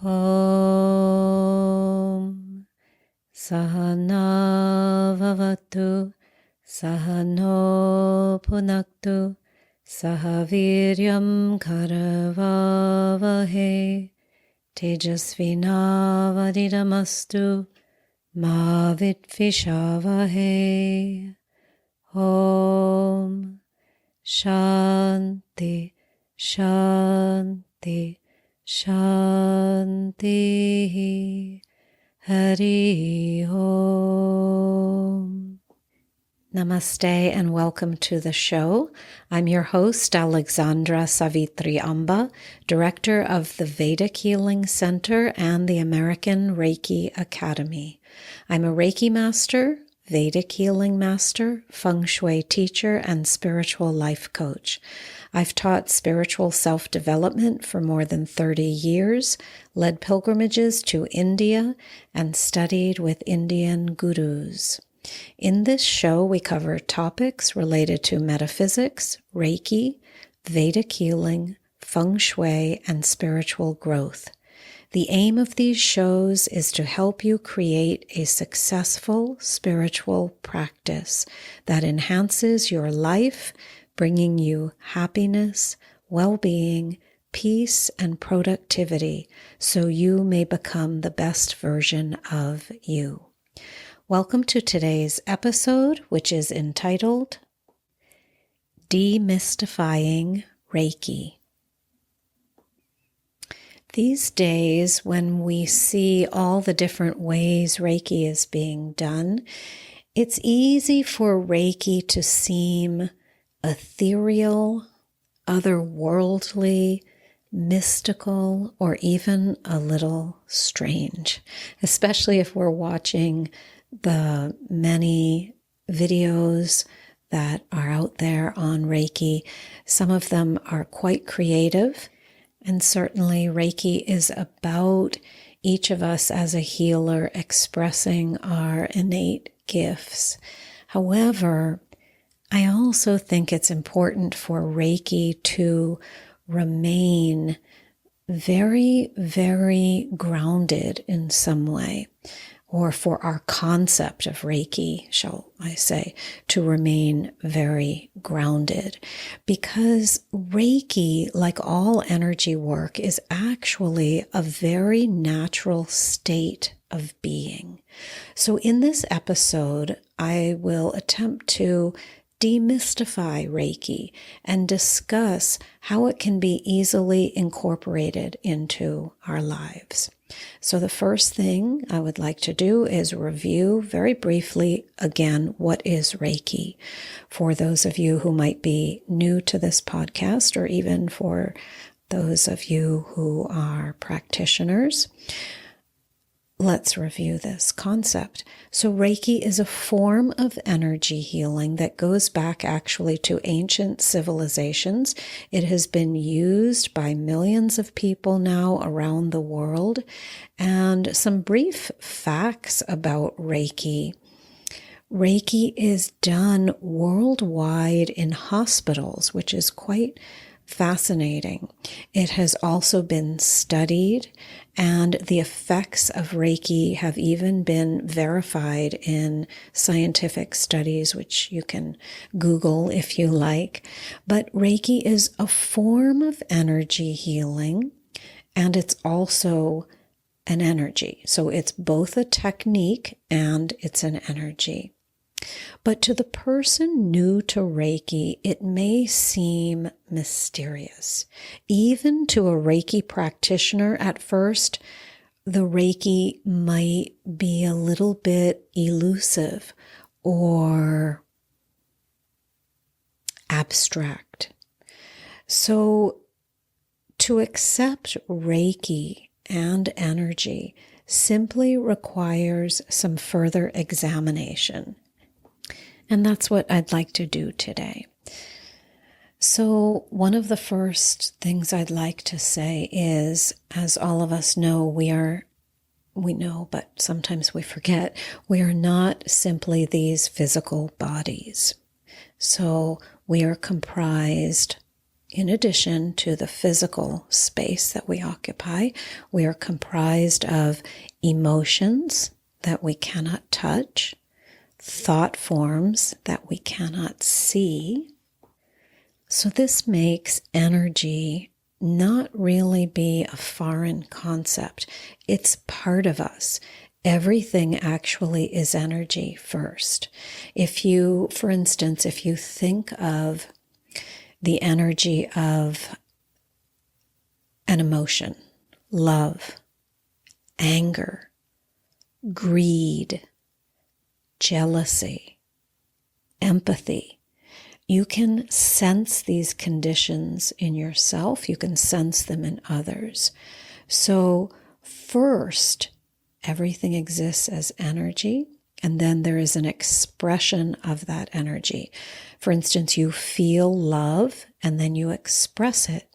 Om Sahana Vavatu Sahano Punaktu Sahaviryam Karavavahe Tejasvinavadidamastu Ma Vitvishavahe. Om Shanti Shanti Shanti. Hari Om. Namaste and welcome to the show. I'm your host, Alexandra Savithri, Director of the Vedic Healing Center and the American Reiki Academy. I'm a Reiki master, Vedic healing master, feng shui teacher, and spiritual life coach. I've taught spiritual self-development for more than 30 years, led pilgrimages to India, and studied with Indian gurus. In this show, we cover topics related to metaphysics, Reiki, Vedic healing, feng shui, and spiritual growth. The aim of these shows is to help you create a successful spiritual practice that enhances your life, bringing you happiness, well-being, peace, and productivity so you may become the best version of you. Welcome to today's episode, which is entitled Demystifying Reiki. These days, when we see all the different ways Reiki is being done, it's easy for Reiki to seem ethereal, otherworldly, mystical, or even a little strange, especially if we're watching the many videos that are out there on Reiki. Some of them are quite creative. And certainly Reiki is about each of us as a healer expressing our innate gifts. However, I also think it's important for Reiki to remain very, very grounded in some way, or for our concept of Reiki, shall I say, to remain very grounded. Because Reiki, like all energy work, is actually a very natural state of being. So in this episode, I will attempt to demystify Reiki and discuss how it can be easily incorporated into our lives. So the first thing I would like to do is review very briefly again what is Reiki for those of you who might be new to this podcast, or even for those of you who are practitioners. Let's review this concept. So Reiki is a form of energy healing that goes back actually to ancient civilizations. It has been used by millions of people now around the world. And some brief facts about Reiki. Reiki is done worldwide in hospitals, which is quite fascinating. It has also been studied, and the effects of Reiki have even been verified in scientific studies, which you can Google if you like. But Reiki is a form of energy healing, and it's also an energy. So it's both a technique and it's an energy. But to the person new to Reiki, it may seem mysterious. Even to a Reiki practitioner at first, the Reiki might be a little bit elusive or abstract. So to accept Reiki and energy simply requires some further examination. And that's what I'd like to do today. So one of the first things I'd like to say is, as all of us know, we know, but sometimes we forget, we are not simply these physical bodies. So we are comprised in addition to the physical space that we occupy, we are comprised of emotions that we cannot touch, thought forms that we cannot see. So this makes energy not really be a foreign concept. It's part of us. Everything actually is energy first. For instance, if you think of the energy of an emotion, love, anger, greed, jealousy, empathy, you can sense these conditions in yourself. You can sense them in others. So first, everything exists as energy, and then there is an expression of that energy. For instance, you feel love, and then you express it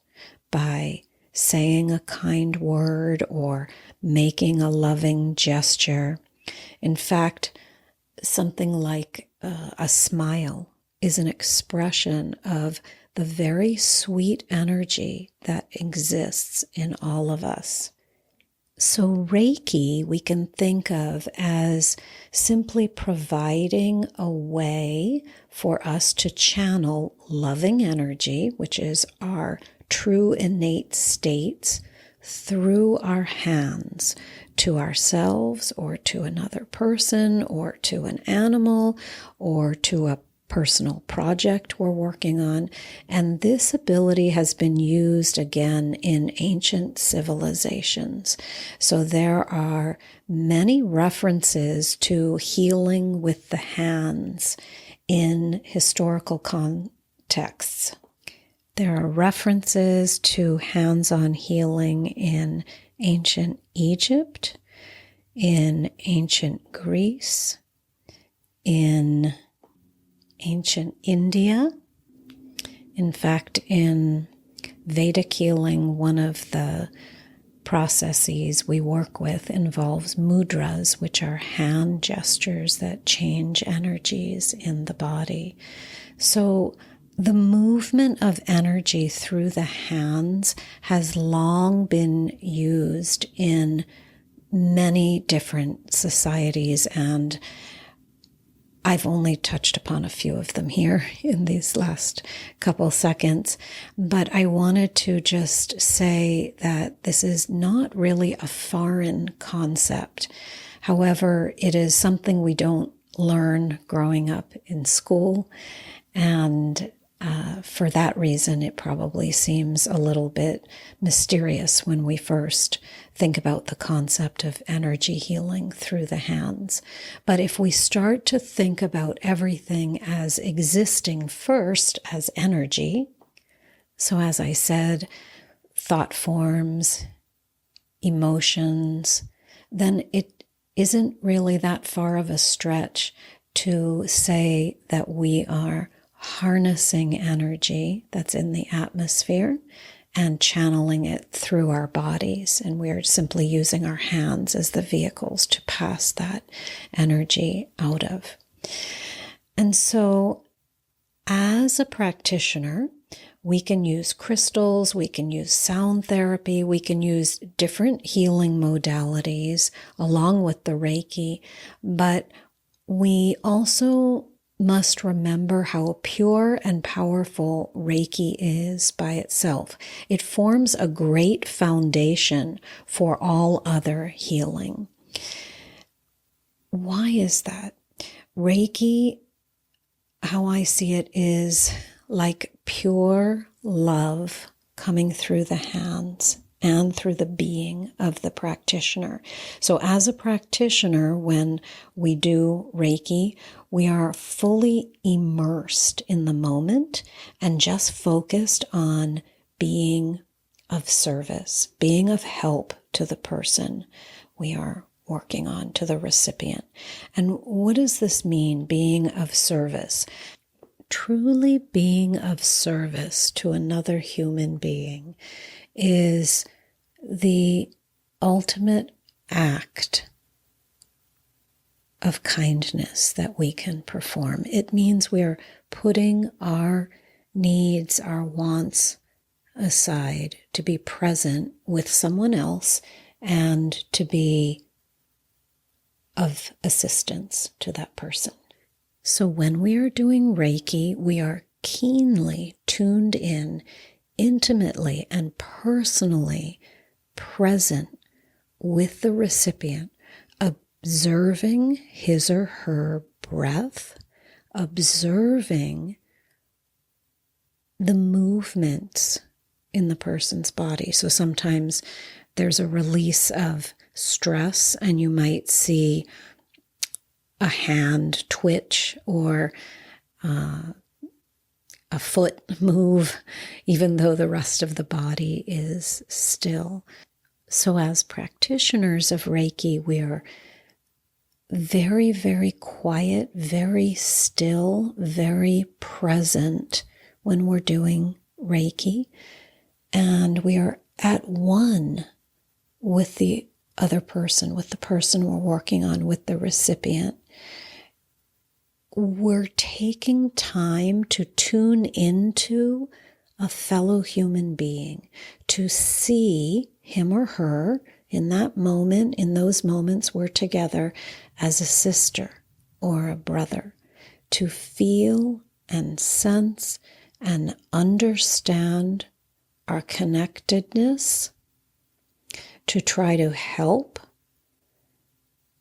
by saying a kind word or making a loving gesture. In fact, something like a smile is an expression of the very sweet energy that exists in all of us. So Reiki we can think of as simply providing a way for us to channel loving energy, which is our true innate states, through our hands to ourselves or to another person or to an animal or to a personal project we're working on. And this ability has been used again in ancient civilizations. So there are many references to healing with the hands in historical contexts. There are references to hands-on healing in ancient Egypt, in ancient Greece, in ancient India. In fact, in Vedic healing, one of the processes we work with involves mudras, which are hand gestures that change energies in the body. So the movement of energy through the hands has long been used in many different societies, and I've only touched upon a few of them here in these last couple seconds, but I wanted to just say that this is not really a foreign concept. However, it is something we don't learn growing up in school, and for that reason, it probably seems a little bit mysterious when we first think about the concept of energy healing through the hands. But if we start to think about everything as existing first as energy, so as I said, thought forms, emotions, then it isn't really that far of a stretch to say that we are harnessing energy that's in the atmosphere and channeling it through our bodies. And we're simply using our hands as the vehicles to pass that energy out of. And so as a practitioner, we can use crystals, we can use sound therapy, we can use different healing modalities along with the Reiki, but we also must remember how pure and powerful Reiki is by itself. It forms a great foundation for all other healing. Why is that? Reiki, how I see it, is like pure love coming through the hands and through the being of the practitioner. So as a practitioner, when we do Reiki, we are fully immersed in the moment and just focused on being of service, being of help to the person we are working on, to the recipient. And what does this mean, being of service? Truly being of service to another human being is the ultimate act of kindness that we can perform. It means we are putting our needs, our wants aside to be present with someone else and to be of assistance to that person. So when we are doing Reiki, we are keenly tuned in, intimately and personally present with the recipient, observing his or her breath, observing the movements in the person's body. So sometimes there's a release of stress and you might see a hand twitch or a foot move, even though the rest of the body is still. So as practitioners of Reiki, we are very, very quiet, very still, very present when we're doing Reiki. And we are at one with the other person, with the person we're working on, with the recipient. We're taking time to tune into a fellow human being, to see him or her in that moment, in those moments we're together, as a sister or a brother, to feel and sense and understand our connectedness, to try to help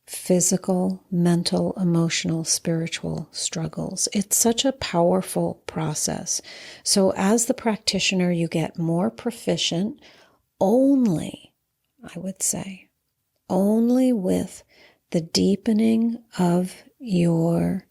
physical, mental, emotional, spiritual struggles. It's such a powerful process. So as the practitioner, you get more proficient only, I would say, only with the deepening of your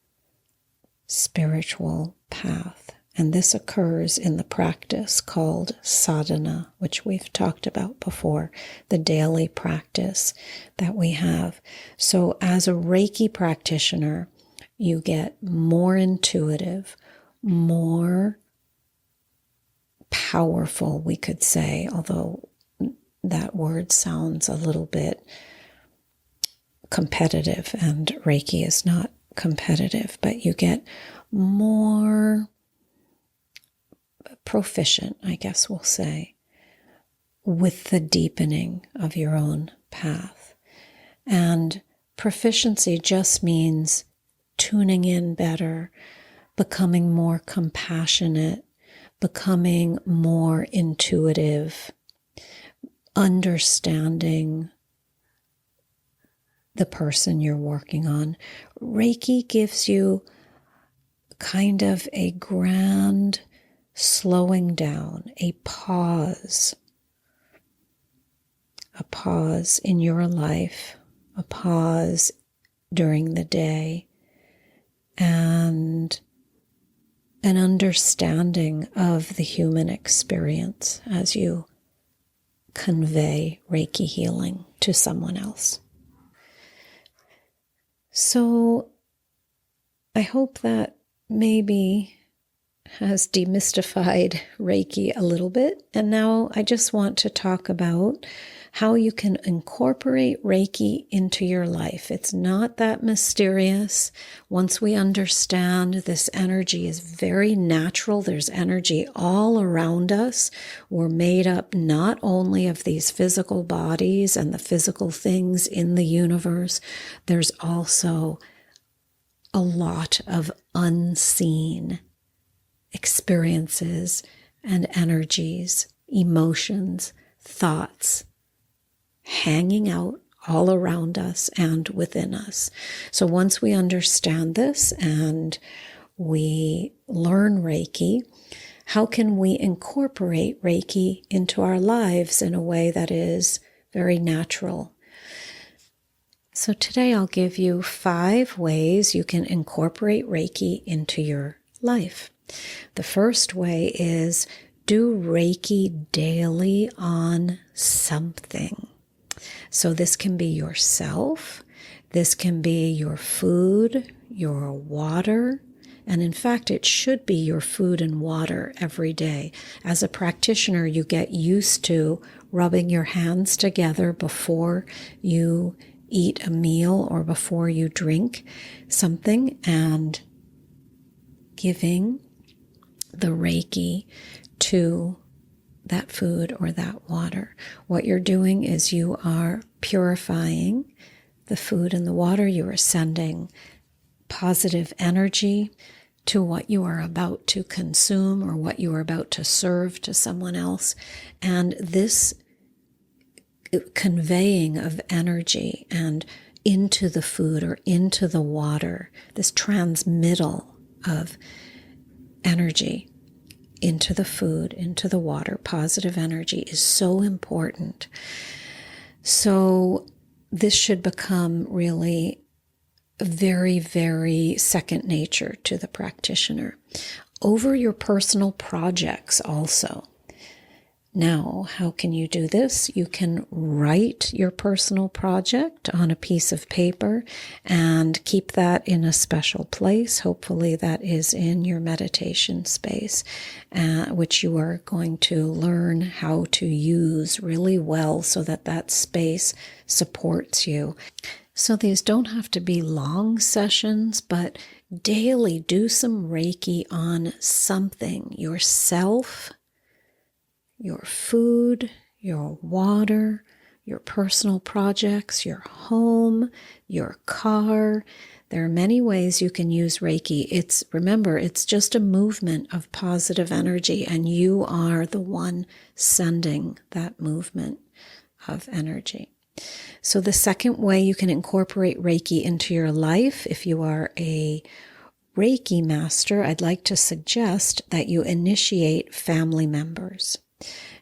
spiritual path. And this occurs in the practice called sadhana, which we've talked about before, the daily practice that we have. So as a Reiki practitioner, you get more intuitive, more powerful, we could say, although that word sounds a little bit competitive, and Reiki is not competitive, but you get more proficient, I guess we'll say, with the deepening of your own path. And proficiency just means tuning in better, becoming more compassionate, becoming more intuitive, understanding the person you're working on. Reiki gives you kind of a grand slowing down, a pause in your life, a pause during the day, and an understanding of the human experience as you convey Reiki healing to someone else. So I hope that maybe has demystified Reiki a little bit. And now I just want to talk about how you can incorporate Reiki into your life. It's not that mysterious. Once we understand this energy is very natural, there's energy all around us. We're made up not only of these physical bodies and the physical things in the universe, there's also a lot of unseen experiences and energies, emotions, thoughts, hanging out all around us and within us. So once we understand this and we learn Reiki, how can we incorporate Reiki into our lives in a way that is very natural? So today I'll give you 5 ways you can incorporate Reiki into your life. The first way is do Reiki daily on something. So this can be yourself, this can be your food, your water, and in fact, it should be your food and water every day. As a practitioner, you get used to rubbing your hands together before you eat a meal or before you drink something and giving the Reiki to that food or that water. What you're doing is you are purifying the food and the water. You are sending positive energy to what you are about to consume or what you are about to serve to someone else. And this conveying of energy and into the food or into the water, this transmittal of energy into the food, into the water, positive energy is so important. So this should become really very, very second nature to the practitioner. Over your personal projects also. Now, how can you do this? You can write your personal project on a piece of paper and keep that in a special place. Hopefully that is in your meditation space, which you are going to learn how to use really well so that that space supports you. So these don't have to be long sessions, but daily do some Reiki on something, yourself, your food, your water, your personal projects, your home, your car. There are many ways you can use Reiki. Remember, it's just a movement of positive energy, and you are the one sending that movement of energy. So the second way you can incorporate Reiki into your life, if you are a Reiki master, I'd like to suggest that you initiate family members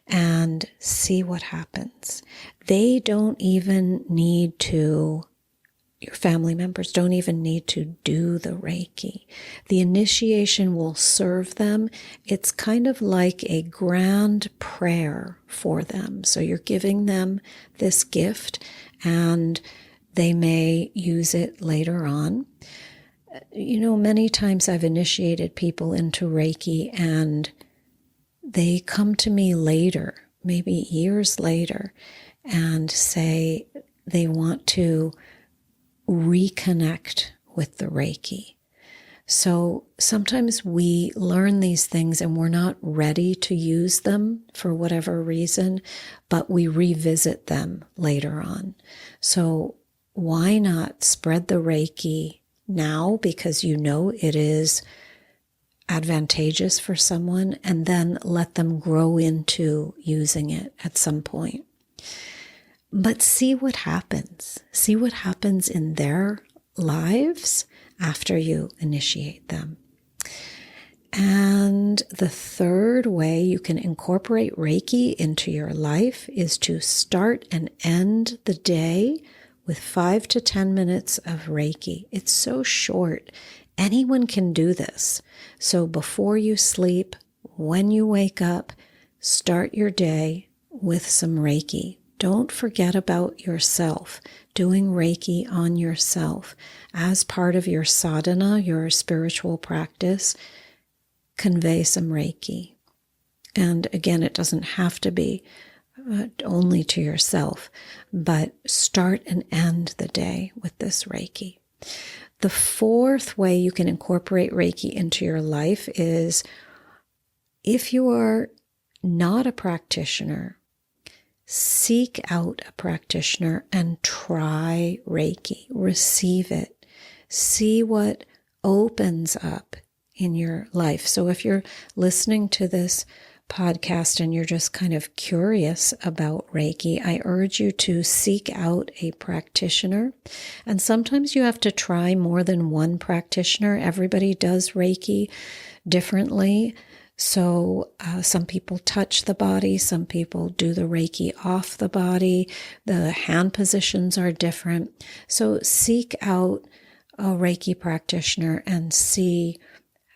and see what happens. They don't even need to, your family members don't even need to do the Reiki. The initiation will serve them. It's kind of like a grand prayer for them. So you're giving them this gift and they may use it later on. Many times I've initiated people into Reiki and they come to me later, maybe years later, and say they want to reconnect with the Reiki. So sometimes we learn these things and we're not ready to use them for whatever reason, but we revisit them later on. So why not spread the Reiki now because you know it is advantageous for someone, and then let them grow into using it at some point. But see what happens. See what happens in their lives after you initiate them. And the third way you can incorporate Reiki into your life is to start and end the day with 5 to 10 minutes of Reiki. It's so short. Anyone can do this. So before you sleep, when you wake up, start your day with some Reiki. Don't forget about yourself, doing Reiki on yourself. As part of your sadhana, your spiritual practice, convey some Reiki. And again, it doesn't have to be only to yourself, but start and end the day with this Reiki. The fourth way you can incorporate Reiki into your life is if you are not a practitioner, seek out a practitioner and try Reiki. Receive it. See what opens up in your life. So if you're listening to this podcast and you're just kind of curious about Reiki, I urge you to seek out a practitioner. And sometimes you have to try more than one practitioner. Everybody does Reiki differently. So some people touch the body, some people do the Reiki off the body. The hand positions are different. So seek out a Reiki practitioner and see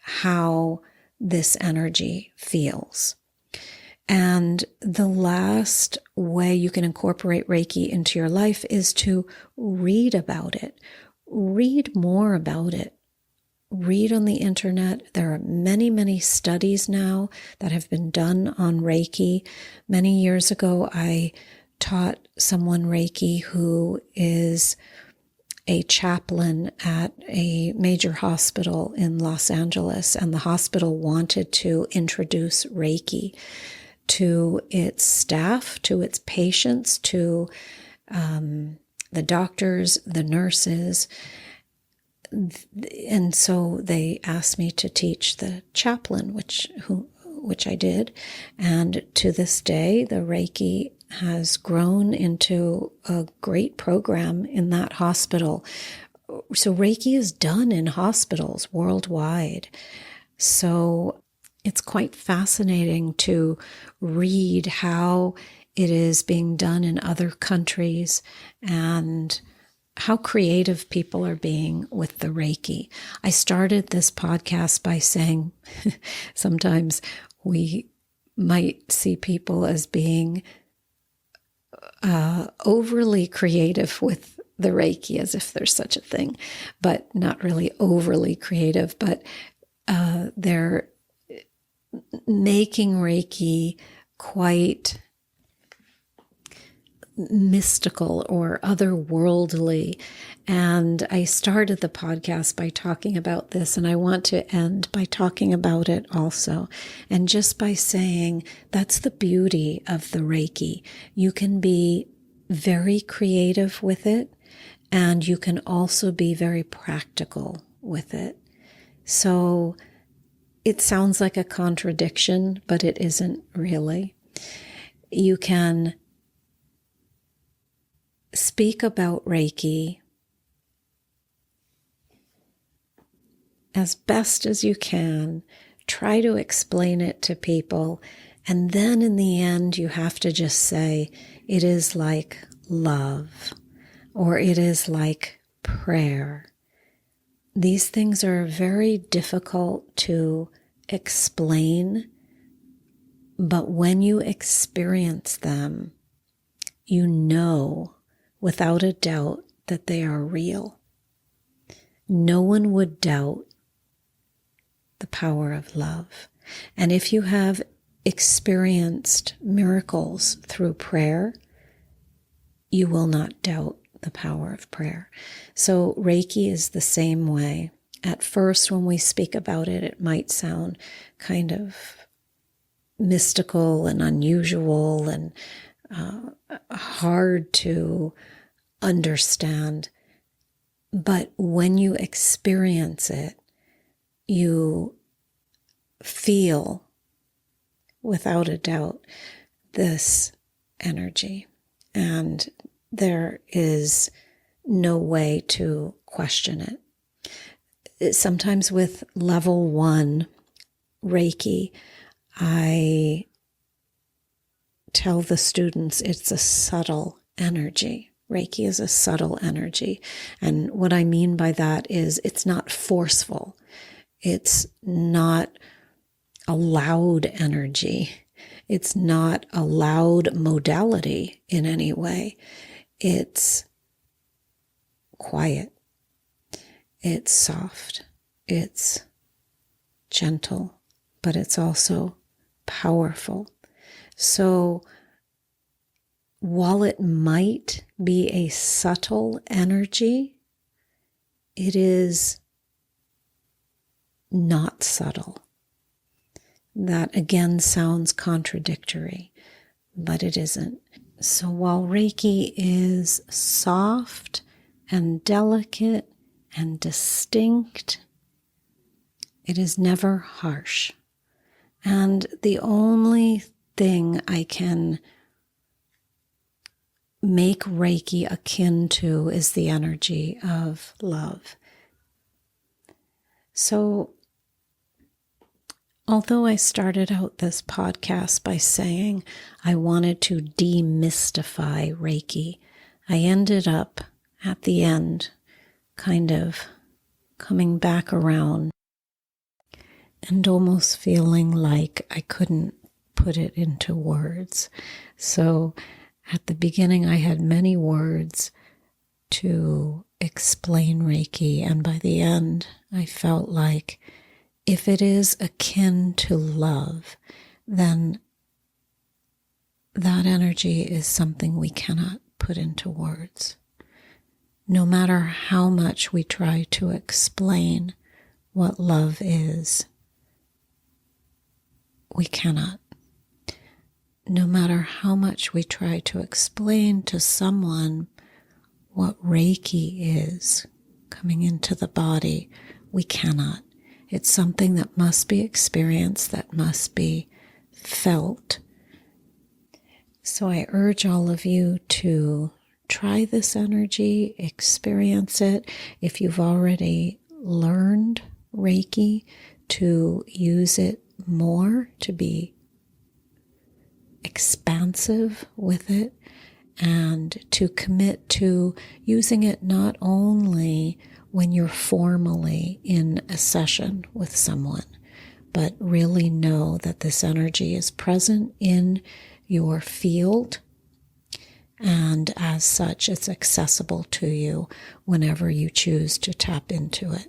how this energy feels. And the last way you can incorporate Reiki into your life is to read about it. Read more about it. Read on the internet. There are many, many studies now that have been done on Reiki. Many years ago, I taught someone Reiki who is a chaplain at a major hospital in Los Angeles, and the hospital wanted to introduce Reiki to its staff, to its patients, to the doctors, the nurses. And so they asked me to teach the chaplain, which I did. And to this day, the Reiki has grown into a great program in that hospital. So Reiki is done in hospitals worldwide. So it's quite fascinating to read how it is being done in other countries and how creative people are being with the Reiki. I started this podcast by saying sometimes we might see people as being overly creative with the Reiki, as if there's such a thing, but not really overly creative, but they're making Reiki quite mystical or otherworldly. And I started the podcast by talking about this, and I want to end by talking about it also. And just by saying that's the beauty of the Reiki. You can be very creative with it, and you can also be very practical with it. So it sounds like a contradiction, but it isn't really. You can speak about Reiki as best as you can, try to explain it to people, and then in the end you have to just say, it is like love, or it is like prayer. These things are very difficult to explain, but when you experience them, you know without a doubt that they are real. No one would doubt the power of love. And if you have experienced miracles through prayer, you will not doubt the power of prayer. So Reiki is the same way. At first, when we speak about it, it might sound kind of mystical and unusual and hard to understand. But when you experience it, you feel, without a doubt, this energy. And there is no way to question it. Sometimes with level 1 Reiki, I tell the students it's a subtle energy. Reiki is a subtle energy. And what I mean by that is it's not forceful. It's not a loud energy. It's not a loud modality in any way. It's quiet. It's soft. It's gentle, but it's also powerful. So while it might be a subtle energy, it is not subtle. That again sounds contradictory, but it isn't. So while Reiki is soft and delicate and distinct, it is never harsh. And the only thing I can make Reiki akin to is the energy of love. So, although I started out this podcast by saying I wanted to demystify Reiki, I ended up at the end kind of coming back around and almost feeling like I couldn't put it into words. So at the beginning, I had many words to explain Reiki, and by the end, I felt like if it is akin to love, then that energy is something we cannot put into words. No matter how much we try to explain what love is, we cannot. no matter how much we try to explain to someone what Reiki is coming into the body, we cannot. It's something that must be experienced, that must be felt. So I urge all of you to try this energy, experience it. If you've already learned Reiki, to use it more, to be expansive with it, and to commit to using it not only when you're formally in a session with someone, but really know that this energy is present in your field, and as such, it's accessible to you whenever you choose to tap into it.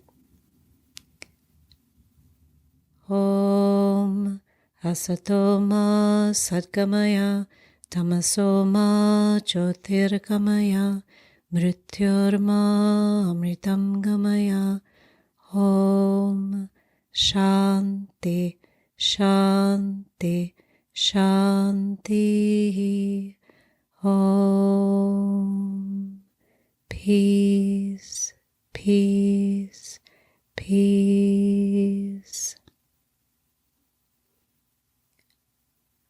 Om Asatoma Sadgamaya Tamasoma Jyotirgamaya Mrityurma Amritam Gamaya. Om Shanti Shanti Shanti. Om Peace, peace, peace.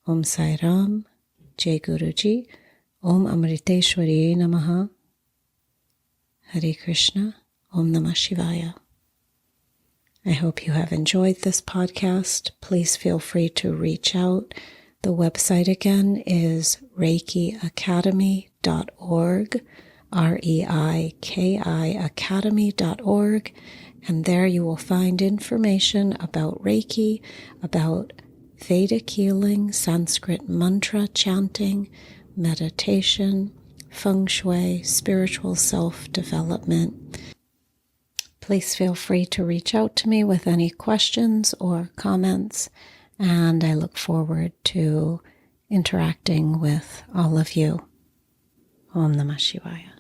Om Sai Ram, Jai Guruji, Om Amriteshwari Namaha, Hare Krishna, Om Namah Shivaya. I hope you have enjoyed this podcast. Please feel free to reach out. The website again is reikiacademy.org, REIKI academy.org, and there you will find information about Reiki, about Vedic healing, Sanskrit mantra chanting, meditation, feng shui, spiritual self-development. Please feel free to reach out to me with any questions or comments, and I look forward to interacting with all of you. Om Namah Shivaya.